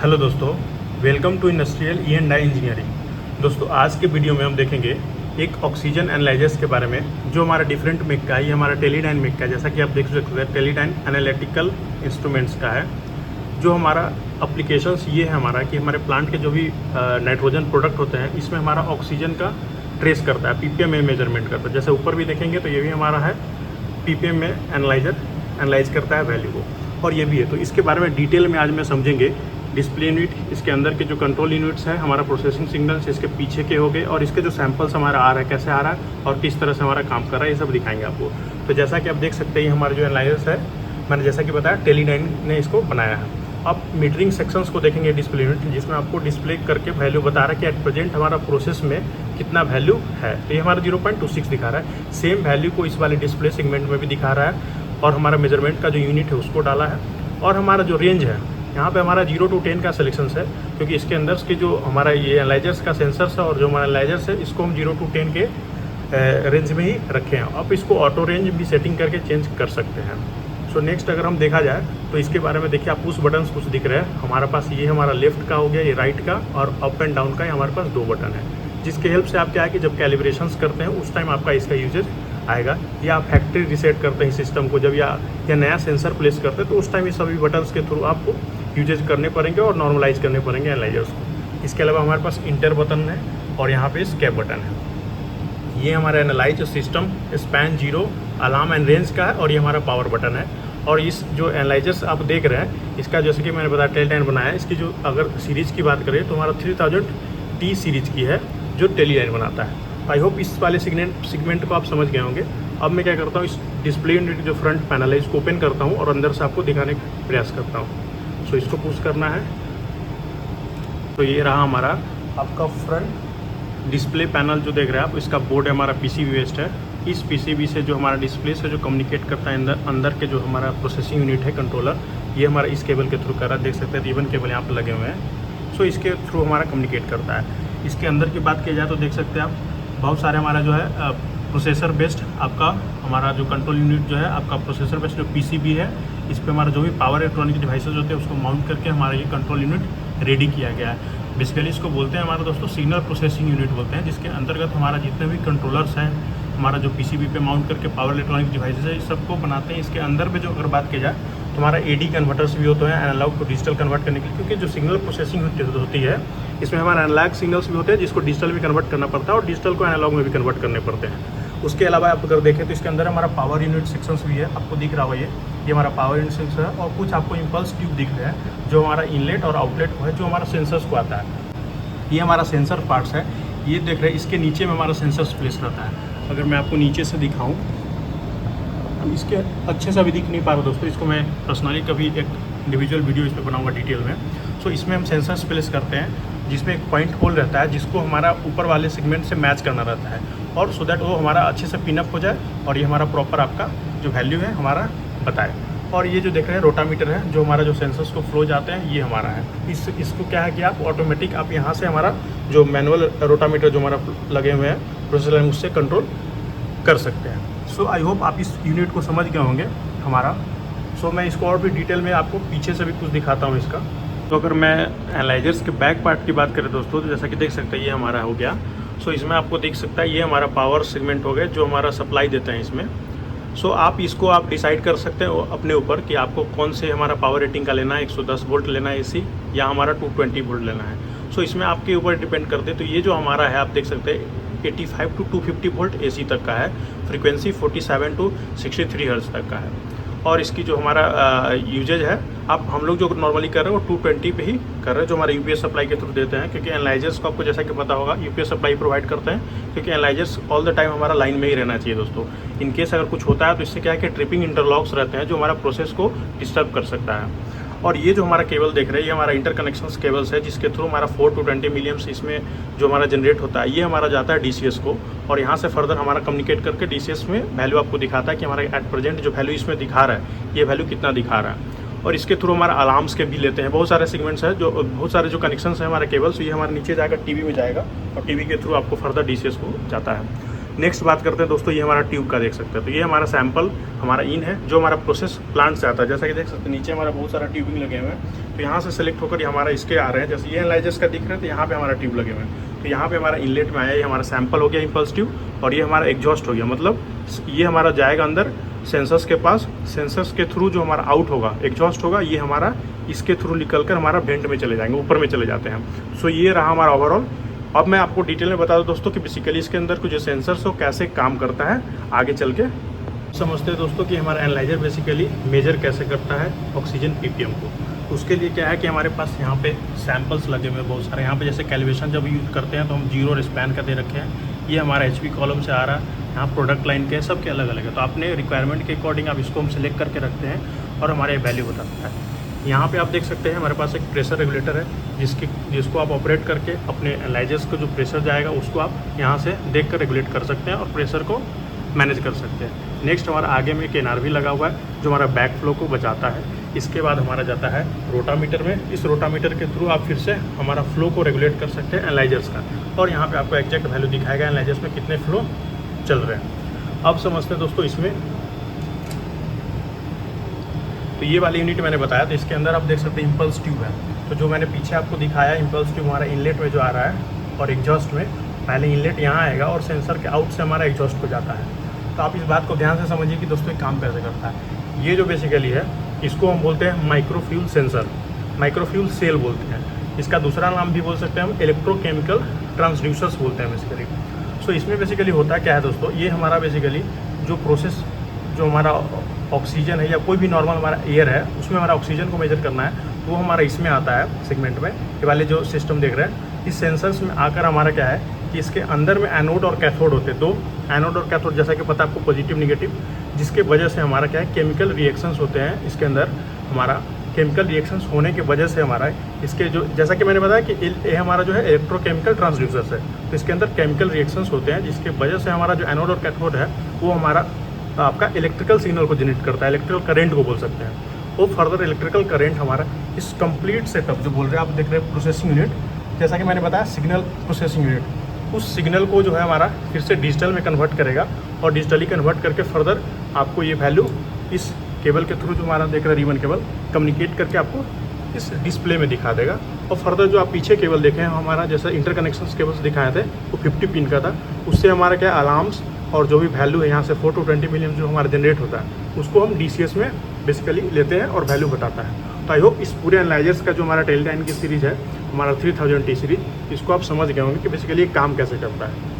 Hello दोस्तों, welcome to industrial E&I engineering. दोस्तों आज के वीडियो में हम देखेंगे एक ऑक्सीजन एनालाइजर्स के बारे में जो हमारा डिफरेंट मेक का है। ये हमारा टेलीडाइन मेक का है, जैसा कि आप देख सकते हैं टेलीडाइन एनालिटिकल इंस्ट्रूमेंट्स का है। जो हमारा अप्लीकेशंस ये है हमारा कि हमारे प्लांट के जो भी नाइट्रोजन प्रोडक्ट होते हैं इसमें हमारा ऑक्सीजन का ट्रेस करता है, PPM में मेजरमेंट करता है। जैसे ऊपर भी देखेंगे तो ये भी हमारा है PPM में एनालाइज करता है वैल्यू को, और ये भी है। तो इसके बारे में डिटेल में आज में समझेंगे। डिस्प्ले यूनिट, इसके अंदर के जो कंट्रोल यूनिट्स है, हमारा प्रोसेसिंग सिग्नल्स इसके पीछे के हो गए, और इसके जो सैंपल्स हमारा आ रहा है कैसे आ रहा है और किस तरह से हमारा काम कर रहा है, ये सब दिखाएंगे आपको। तो जैसा कि आप देख सकते हैं हमारे जो एनालाइजर्स है, मैंने जैसा कि बताया टेलीडाइन ने इसको बनाया है। अब मीटरिंग सेक्शंस को देखेंगे डिस्प्ले यूनिट, जिसमें आपको डिस्प्ले करके वैल्यू बता रहा है कि एट प्रेजेंट हमारा प्रोसेस में कितना वैल्यू है। तो ये हमारा 0.26 दिखा रहा है। सेम वैल्यू को इस वाले डिस्प्ले सेगमेंट में भी दिखा रहा है, और हमारा मेजरमेंट का जो यूनिट है उसको डाला है। और हमारा जो रेंज है यहाँ पे हमारा 0 to 10 का सिलेक्शन है, क्योंकि इसके अंदर के जो हमारा ये एनालाइजर्स का सेंसर्स है और जो हमारा एनालाइजर्स है इसको हम 0 to 10 के रेंज में ही रखे हैं। अब इसको ऑटो रेंज भी सेटिंग करके चेंज कर सकते हैं। सो नेक्स्ट अगर हम देखा जाए तो इसके बारे में देखिए, आप पुश बटन्स कुछ दिख रहे हैं हमारे पास। ये हमारा लेफ्ट का हो गया, ये राइट का, और अप एंड डाउन का हमारे पास 2 बटन है, जिसके हेल्प से आप क्या है कि जब कैलिब्रेशंस करते हैं उस टाइम आपका इसका यूजेज आएगा। या आप फैक्ट्री रिसेट करते हैं सिस्टम को जब, या नया सेंसर प्लेस करते हैं तो उस टाइम ये सभी बटन्स के थ्रू आपको यूजेज करने पड़ेंगे और नॉर्मलाइज करने पड़ेंगे एनालाइजर्स को। इसके अलावा हमारे पास इंटर बटन है और यहाँ पे स्कैप बटन है। ये हमारा analyse system span 0 alarm and range का है, और ये हमारा पावर बटन है। और इस जो एनालाइजर्स आप देख रहे हैं इसका, जैसे कि मैंने बताया टेलीडाइन बनाया है, इसकी जो अगर सीरीज़ की बात करें तो हमारा 3000T सीरीज़ की है जो टेलीडाइन बनाता है। आई होप इस वाले सेगमेंट को आप समझ गए होंगे। अब मैं क्या करता हूँ, इस डिस्प्ले यूनिट जो फ्रंट पैनल है इसको ओपन करता हूँ और अंदर से आपको दिखाने का प्रयास करता हूँ। सो इसको पुश करना है। तो ये रहा हमारा आपका फ्रंट डिस्प्ले पैनल जो देख रहे हैं आप, इसका बोर्ड है हमारा PCB बेस्ड है। इस PCB से जो हमारा डिस्प्ले से जो कम्युनिकेट करता है अंदर के जो हमारा प्रोसेसिंग यूनिट है कंट्रोलर, ये हमारा इस केबल के थ्रू कर रहा है। देख सकते हैं रिबन केबल यहाँ पर लगे हुए हैं। सो इसके थ्रू हमारा कम्युनिकेट करता है। इसके अंदर की बात की जाए तो देख सकते हैं आप बहुत सारे हमारा जो है प्रोसेसर बेस्ड आपका हमारा जो कंट्रोल यूनिट जो है आपका प्रोसेसर बेस्ड जो PCB है, इस पे हमारा जो भी पावर इलेक्ट्रॉनिक डिवाइसेज होते हैं उसको माउंट करके हमारा ये कंट्रोल यूनिट रेडी किया गया है। बेसिकली इसको बोलते हैं हमारा दोस्तों सिग्नल प्रोसेसिंग यूनिट बोलते हैं, जिसके अंतर्गत हमारा जितने भी कंट्रोलर्स हैं हमारा जो PCB पे माउंट करके पावर इलेक्ट्रॉनिक डिवाइसेज है, इस सबको बनाते हैं। इसके अंदर में जो अगर बात की जाए तो हमारा AD कन्वर्टर्स भी होते हैं एनालॉग टू डिजिटल कन्वर्ट करने के लिए, क्योंकि जो सिग्नल प्रोसेसिंग होती है इसमें हमारा एनालॉग सिग्नल्स भी होते हैं जिसको डिजिटल भी कन्वर्ट करना पड़ता है और डिजिटल को एनालॉग में भी कन्वर्ट करने पड़ते हैं। उसके अलावा आप अगर देखें तो इसके अंदर हमारा पावर यूनिट सेक्शंस भी है, आपको दिख रहा होगा ये हमारा पावर यूनिट सेक्शन है। और कुछ आपको इम्पल्स ट्यूब दिख रहे हैं जो हमारा इनलेट और आउटलेट को है, जो हमारा सेंसर्स को आता है। ये हमारा सेंसर पार्ट्स है, ये देख रहे हैं। इसके नीचे में हमारा सेंसर्स प्लेस रहता है। अगर मैं आपको नीचे से दिखाऊं, इसके अच्छे से अभी दिख नहीं पा रहा दोस्तों, इसको मैं पर्सनली कभी एक इंडिविजुअल वीडियो इस पर बनाऊंगा डिटेल में। सो इसमें हम सेंसर्स प्लेस करते हैं जिसमें एक पॉइंट होल रहता है जिसको हमारा ऊपर वाले सेगमेंट से मैच करना रहता है, और सो दैट वो हमारा अच्छे से पिनअप हो जाए और ये हमारा प्रॉपर आपका जो वैल्यू है हमारा बताए। और ये जो देख रहे हैं रोटामीटर है, जो हमारा जो सेंसर्स को फ्लो जाते हैं ये हमारा है। इसको क्या है कि आप ऑटोमेटिक आप यहाँ से हमारा जो मैनुअल रोटामीटर जो हमारा लगे हुए हैं प्रोसेसर में उससे कंट्रोल कर सकते हैं। सो आई होप आप इस यूनिट को समझ गए होंगे हमारा। सो मैं इसको और भी डिटेल में आपको पीछे से भी कुछ दिखाता हूँ इसका। तो अगर मैं एनालाइजर्स के बैक पार्ट की बात करें दोस्तों, तो जैसा कि देख सकते हैं ये हमारा हो गया। सो इसमें आपको देख सकता है ये हमारा पावर सेगमेंट हो गया जो हमारा सप्लाई देते हैं इसमें। सो आप इसको आप डिसाइड कर सकते हैं अपने ऊपर कि आपको कौन से हमारा पावर रेटिंग का लेना है, 110 वोल्ट लेना है AC, या हमारा 220 वोल्ट लेना है। सो इसमें आपके ऊपर डिपेंड करते हैं। तो ये जो हमारा है आप देख सकते हैं 85 to 250 वोल्ट AC तक का है, फ्रीक्वेंसी 47 to 63 हर्ट्ज तक का है। और इसकी जो हमारा यूजेज है, आप हम लोग जो नॉर्मली कर रहे हैं वो 220 पे ही कर रहे हैं, जो हमारा UPS सप्लाई के थ्रू देते हैं। क्योंकि एनालाइजर्स को आपको जैसा कि पता होगा UPS सप्लाई प्रोवाइड करते हैं, क्योंकि एनालाइजर्स ऑल द टाइम हमारा लाइन में ही रहना चाहिए दोस्तों। इन केस अगर कुछ होता है तो इससे क्या है कि ट्रिपिंग इंटरलॉक्स रहते हैं जो हमारा प्रोसेस को डिस्टर्ब कर सकता है। और ये जो हमारा केबल देख रहे हैं ये हमारा इंटरकनेक्शंस केबल्स है, जिसके थ्रू हमारा 4 to 20 मिलियम्स इसमें जो हमारा जनरेट होता है ये हमारा जाता है DCS को, और यहाँ से फर्दर हमारा कम्युनिकेट करके DCS में वैल्यू आपको दिखाता है कि हमारा एट प्रेजेंट जो वैल्यू इसमें दिखा रहा है ये वैल्यू कितना दिखा रहा है। और इसके थ्रू हमारा अलार्म्स के भी लेते हैं। बहुत सारे सेगमेंट्स हैं, जो बहुत सारे जो कनेक्शंस हैं हमारे केबल्स, ये हमारे नीचे जाएगा टीवी में जाएगा, और टीवी के थ्रू आपको फर्दर DCS को जाता है। नेक्स्ट बात करते हैं दोस्तों, ये हमारा ट्यूब का देख सकते हैं। तो ये हमारा सैंपल हमारा इन है जो हमारा प्रोसेस प्लांट से आता है। जैसा कि देख सकते हैं नीचे हमारा बहुत सारा ट्यूबिंग लगे हुए हैं। तो यहाँ से सेलेक्ट होकर ये हमारा इसके आ रहे हैं। जैसे ये एनालाइजर्स का दिख रहा है तो यहाँ पे हमारा ट्यूब लगे हुए हैं। तो यहाँ पे हमारा इनलेट में आया, ये हमारा सैंपल हो गया इम्पल्स ट्यूब, और ये हमारा एग्जॉस्ट हो गया। मतलब ये हमारा जाएगा अंदर सेंसर्स के पास, सेंसर्स के थ्रू जो हमारा आउट होगा एग्जॉस्ट होगा, ये हमारा इसके थ्रू निकल कर हमारा वेंट में चले जाएंगे, ऊपर में चले जाते हैं। सो ये रहा हमारा ओवरऑल। अब मैं आपको डिटेल में बता दूं दोस्तों कि बेसिकली इसके अंदर कुछ जो सेंसर्स हो कैसे काम करता है, आगे चल के समझते हैं दोस्तों कि हमारा एनालाइजर बेसिकली मेजर कैसे करता है ऑक्सीजन ppm को। उसके लिए क्या है कि हमारे पास यहाँ पे सैंपल्स लगे हुए बहुत सारे। यहाँ पे जैसे कैलिब्रेशन जब यूज़ करते हैं तो हम 0 और स्पैन का दे रखे हैं। ये हमारा HP कॉलम से आ रहा है, यहाँ प्रोडक्ट लाइन के सबके अलग अलग है। तो अपने रिक्वायरमेंट के अकॉर्डिंग आप इसको हम सिलेक्ट करके रखते हैं और हमारे वैल्यू बताता है। यहाँ पे आप देख सकते हैं हमारे पास एक प्रेशर रेगुलेटर है जिसको आप ऑपरेट करके अपने एनालाइजर्स को जो प्रेशर जाएगा उसको आप यहाँ से देख कर रेगुलेट कर सकते हैं और प्रेशर को मैनेज कर सकते हैं। नेक्स्ट हमारा आगे में एक NRV लगा हुआ है जो हमारा बैक फ्लो को बचाता है। इसके बाद हमारा जाता है रोटामीटर में। इस रोटामीटर के थ्रू आप फिर से हमारा फ्लो को रेगुलेट कर सकते हैं एनालाइजर्स का, और यहाँ पे आपको एग्जैक्ट वैल्यू दिखाएगा एनालाइजर्स में कितने फ्लो चल रहे हैं। अब समझते हैं दोस्तों इसमें, तो ये वाली यूनिट मैंने बताया। तो इसके अंदर आप देख सकते हैं इम्पल्स ट्यूब है। तो जो मैंने पीछे आपको दिखाया इम्पल्स ट्यूब हमारा इनलेट में जो आ रहा है और एग्जॉस्ट में, पहले इनलेट यहाँ आएगा और सेंसर के आउट से हमारा एग्जॉस्ट को जाता है। तो आप इस बात को ध्यान से समझिए कि दोस्तों ये काम कैसे करता है। ये जो बेसिकली है इसको हम बोलते हैं माइक्रोफ्यूल सेंसर, माइक्रोफ्यूल सेल बोलते हैं। इसका दूसरा नाम भी बोल सकते हैं हम इलेक्ट्रोकेमिकल ट्रांसड्यूसर्स बोलते हैं बेसिकली। सो इसमें बेसिकली होता क्या है दोस्तों, ये हमारा बेसिकली जो प्रोसेस जो हमारा ऑक्सीजन है या कोई भी नॉर्मल हमारा एयर है उसमें हमारा ऑक्सीजन को मेजर करना है, तो वो हमारा इसमें आता है सेगमेंट में। ये वाले जो सिस्टम देख रहे हैं इस सेंसर्स में आकर हमारा क्या है कि इसके अंदर में एनोड और कैथोड होते हैं। दो एनोड और कैथोड, जैसा कि पता है आपको, पॉजिटिव निगेटिव, जिसके वजह से हमारा क्या है केमिकल रिएक्शंस होते हैं इसके अंदर। हमारा केमिकल रिएक्शंस होने की वजह से हमारा इसके जो, जैसा कि मैंने बताया कि ये हमारा जो है इलेक्ट्रोकेमिकल ट्रांसड्यूसर्स है। तो इसके अंदर केमिकल रिएक्शंस होते हैं जिसके वजह से हमारा जो एनोड और कैथोड है वो हमारा आपका इलेक्ट्रिकल सिग्नल को जनरेट करता है, इलेक्ट्रिकल करंट को बोल सकते हैं। वो फर्दर इलेक्ट्रिकल करंट हमारा इस कंप्लीट सेटअप जो बोल रहे हैं आप देख रहे हैं प्रोसेसिंग यूनिट, जैसा कि मैंने बताया सिग्नल प्रोसेसिंग यूनिट, उस सिग्नल को जो है हमारा फिर से डिजिटल में कन्वर्ट करेगा और डिजिटली कन्वर्ट करके फर्दर आपको ये वैल्यू इस केबल के थ्रू जो हमारा देख रहे हैं रिबन केबल कम्युनिकेट करके आपको इस डिस्प्ले में दिखा देगा। और फर्दर जो आप पीछे केबल देखें हमारा जैसा इंटरकनेक्शन केबल्स दिखाए थे वो 50 पिन का था, उससे हमारा क्या अलार्म्स और जो भी वैल्यू है यहाँ से 4 to 20 मिलियन जो हमारा जनरेट होता है उसको हम DCS में बेसिकली लेते हैं और वैल्यू बताता है। तो आई होप इस पूरे एनालाइजर्स का जो हमारा टेलीडाइन की सीरीज़ है हमारा 3000T सीरीज, इसको आप समझ गए होंगे कि बेसिकली काम कैसे करता है।